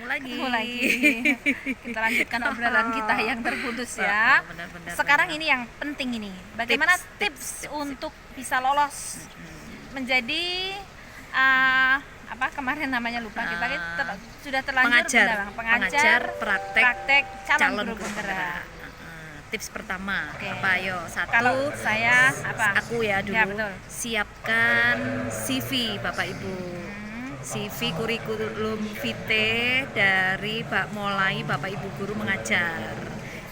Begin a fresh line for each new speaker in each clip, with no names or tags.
Ketemu lagi. Kita lanjutkan obrolan kita yang terputus ya. Sekarang ini yang penting ini, bagaimana tips untuk bisa lolos menjadi kemarin namanya lupa kita sudah terlanjur pengajar praktek calon guru penggerak.
Tips pertama
Oke.
apa? Ayo, satu.
Kalau saya
Aku ya dulu.
Ya, betul.
Siapkan CV Bapak Ibu. CV kurikulum vitae dari mulai Bapak Ibu guru mengajar.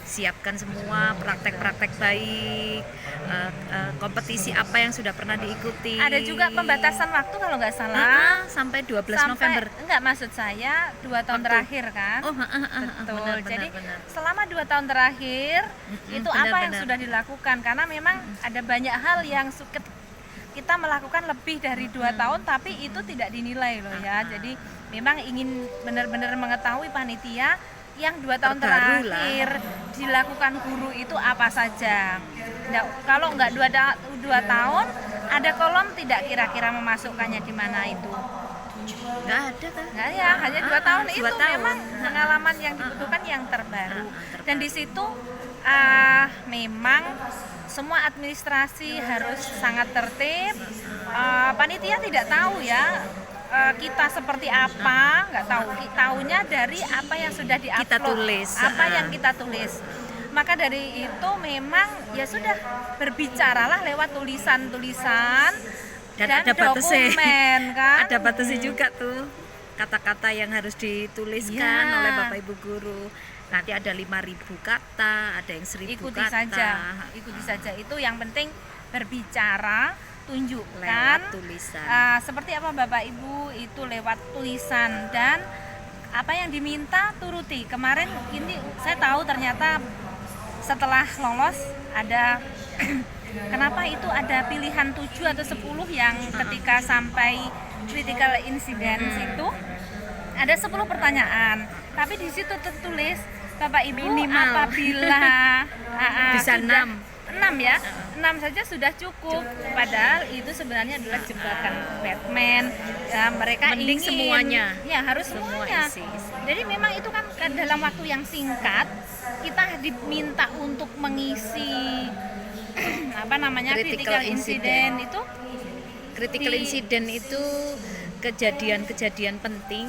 Siapkan semua praktek-praktek baik, kompetisi apa yang sudah pernah diikuti.
Ada juga pembatasan waktu kalau nggak salah.
Sampai 12 November.
Enggak, maksud saya 2 tahun terakhir kan. Betul.
Benar,
Jadi
benar.
selama 2 tahun terakhir itu apa yang sudah dilakukan, karena memang ada banyak hal yang kita melakukan lebih dari 2 tahun tapi itu tidak dinilai loh ya. Jadi memang ingin benar-benar mengetahui panitia yang 2 tahun terakhir dilakukan guru itu apa saja. Nah, kalau nggak 2 tahun, ada kolom tidak kira-kira memasukkannya di mana itu?
Nggak ada kan?
Nggak ya, hanya 2 tahun
2
itu
tahun.
memang pengalaman yang dibutuhkan yang terbaru. Dan di situ memang semua administrasi harus sangat tertib. Panitia tidak tahu ya kita seperti apa, nggak tahu. Tahunya dari apa yang sudah diupload,
Kita tulis.
apa yang kita tulis. Maka dari itu memang ya sudah, berbicaralah lewat tulisan-tulisan dan
ada batasnya.
dokumen kan.
Ada batasnya juga tuh, kata-kata yang harus dituliskan
Ya.
oleh Bapak Ibu guru. Nanti ada 5.000 kata, ada yang 1.000
Ikuti
kata.
saja. Itu yang penting berbicara, tunjukkan
Lewat tulisan.
seperti apa Bapak Ibu itu lewat tulisan, dan apa yang diminta turuti. Kemarin ini saya tahu ternyata setelah lolos ada kenapa itu ada pilihan 7 atau 10 yang ketika sampai critical incidents itu ada 10 pertanyaan, tapi di situ tertulis Bapak Ibu
Minimal.
apabila
Bisa
sudah
6
ya, 6 saja sudah cukup. Padahal itu sebenarnya adalah jebakan Batman. Ya, mereka
Mending
ingin
semuanya.
ya harus
Semua
semuanya.
isi.
Jadi memang itu kan dalam waktu yang singkat kita diminta untuk mengisi critical incident itu.
Critical incident itu kejadian-kejadian penting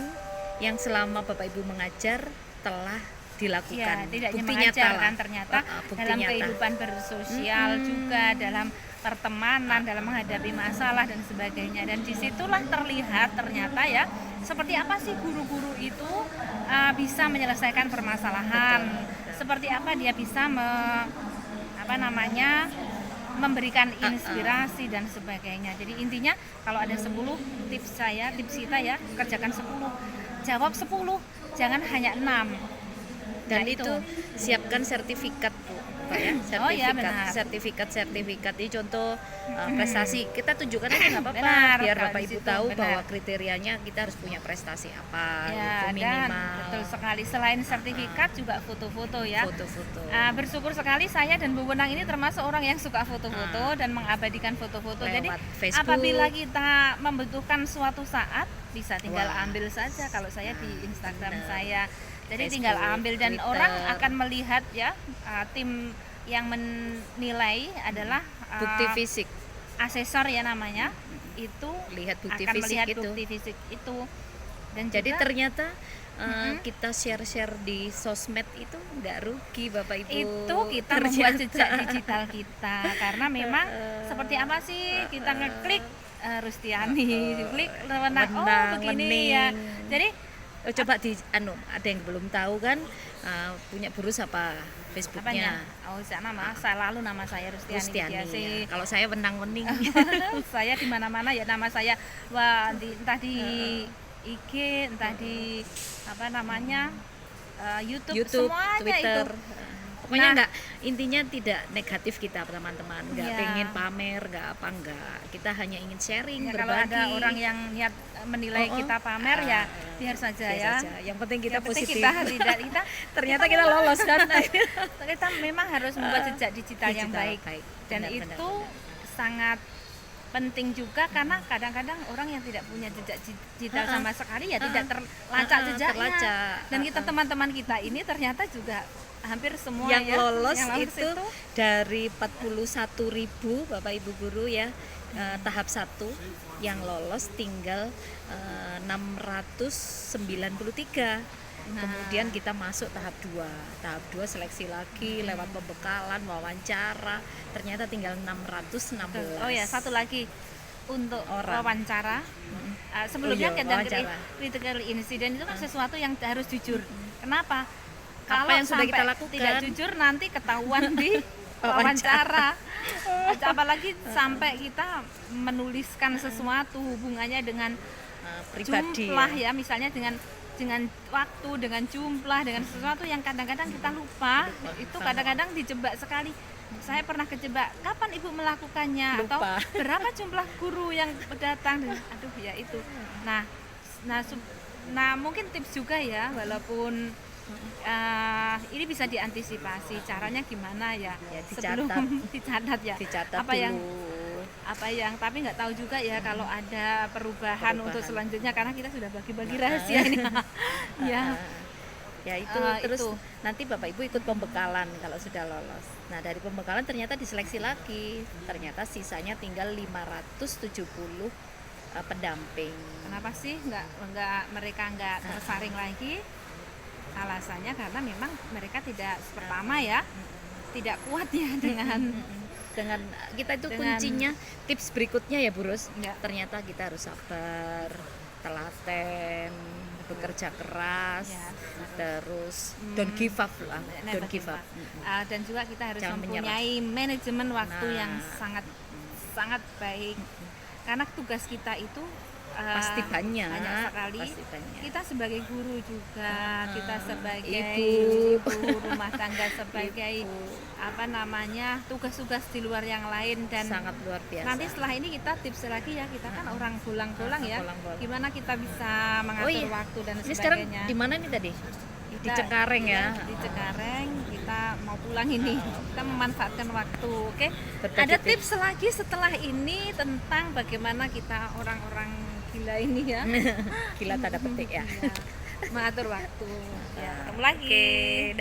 yang selama Bapak Ibu mengajar telah dilakukan.
Ya, tidak hanya
Bukti
mengajar
nyata
kan, ternyata
bukti
dalam
nyata.
kehidupan bersosial juga, dalam pertemanan, dalam menghadapi masalah dan sebagainya. Dan disitulah terlihat ternyata ya seperti apa sih guru-guru itu bisa menyelesaikan permasalahan. Seperti apa dia bisa memberikan inspirasi dan sebagainya. Jadi intinya kalau ada 10 tips kita ya, kerjakan 10, jawab 10, jangan hanya 6.
Dan
Nah,
itu siapkan sertifikat Bu, Pak ya.
Oh iya, benar.
sertifikat ini contoh prestasi. Kita tunjukkan aja nggak apa-apa,
Benar,
biar
kalau
Bapak
di
Ibu
situ,
tahu
benar.
bahwa kriterianya kita harus punya prestasi apa
Ya,
gitu,
dan
minimal.
betul sekali. Selain sertifikat juga foto-foto ya.
Foto-foto.
Bersyukur sekali saya dan Bu Wenang ini termasuk orang yang suka foto-foto dan mengabadikan foto-foto. Jadi
Lewat Facebook.
apabila kita membutuhkan suatu saat bisa tinggal
Wah.
ambil saja. Kalau saya di Instagram
benar.
saya, jadi
Facebook,
tinggal ambil dan
Twitter.
orang akan melihat ya, tim yang menilai adalah
Bukti fisik.
asesor ya namanya, itu
Lihat bukti
akan
fisik
melihat
itu.
bukti fisik itu. Dan
Jadi
juga,
ternyata kita share-share di sosmed itu nggak rugi Bapak Ibu.
itu kita membuat jejak digital kita, karena memang seperti apa sih kita ngeklik Rustiani, klik Wenang, oh begini
Wening.
ya. Jadi
Coba ada yang belum tahu kan, punya Burus apa Facebooknya?
apanya? Oh, nama saya Rustiani.
Rustiani. Ya. Kalau saya Wenang Wening.
Saya di mana-mana ya nama saya. Wah, entah di IG, entah di YouTube, semuanya
Twitter.
itu.
Pokoknya
Nah.
intinya tidak negatif kita teman-teman, nggak
Iya.
pengen pamer, nggak. Kita hanya ingin sharing,
Ya, kalau
berbagi.
ada orang yang niat menilai kita pamer ya biar saja ya.
Yang penting kita
Yang penting
positif.
kita
Ternyata kita lolos kan.
kita memang harus membuat jejak digital yang
Digital
baik. Dan
Benar,
itu
benar.
sangat penting juga karena kadang-kadang orang yang tidak punya jejak digital sama sekali ya tidak terlacak jejaknya.
terlacak.
Dan kita teman-teman kita ini ternyata juga hampir semua
yang
ya
lolos
yang
itu dari 41.000 Bapak Ibu guru ya, tahap 1 yang lolos tinggal 693. Kemudian kita masuk tahap 2. Tahap 2 seleksi lagi lewat pembekalan, wawancara. Ternyata tinggal 616.
Oh ya, satu lagi untuk
Orang.
wawancara. Sebelumnya
Oh iya,
dan
wawancara.
critical incident itu kan sesuatu yang harus jujur. Kenapa?
Apa yang sudah kita lakukan?
Tidak jujur nanti ketahuan di wawancara. Apalagi sampai kita menuliskan sesuatu hubungannya dengan
Pribadi
jumlah ya, misalnya dengan waktu, dengan jumlah, dengan sesuatu yang kadang-kadang kita lupa. Itu kadang-kadang dijebak sekali. Saya pernah kejebak, kapan Ibu melakukannya?
Lupa.
Atau berapa jumlah guru yang datang? Aduh ya itu. Nah mungkin tips juga ya, walaupun ini bisa diantisipasi. Caranya gimana ya?
Dicatat.
Sebelum dicatat ya.
Dicatat
apa yang tapi nggak tahu juga ya kalau ada perubahan untuk selanjutnya karena kita sudah bagi-bagi rahasia ini. Ya.
Ya itu terus itu. Nanti Bapak Ibu ikut pembekalan kalau sudah lolos. Nah dari pembekalan ternyata diseleksi lagi, ternyata sisanya tinggal 570 pendamping.
Kenapa sih mereka nggak tersaring lagi? Alasannya karena memang mereka tidak pertama ya tidak kuat ya dengan
kita itu kuncinya. Tips berikutnya ya Bu Ros, ternyata kita harus sabar, telaten, bekerja keras, terus don't give up lah, don't give up.
Dan juga kita harus
Jangan
mempunyai manajemen waktu yang sangat sangat baik karena tugas kita itu
pasti banyak
sekali.
Pasti banyak.
Kita sebagai guru juga, kita sebagai
ibu
rumah tangga, sebagai tugas-tugas di luar yang lain dan
sangat luar biasa.
Nanti setelah ini kita tips lagi ya, kita kan orang pulang-pulang ya. Gimana kita bisa mengatur waktu dan sebagainya.
Ini sekarang di mana nih tadi? Di Cengkareng ya.
Di Cengkareng kita mau pulang ini. Kita memanfaatkan waktu. Oke.
Betul,
ada tips lagi setelah ini tentang bagaimana kita orang-orang gila ini ya.
Gila tanda petik ya.
Mengatur waktu. Ya, ketemu lagi.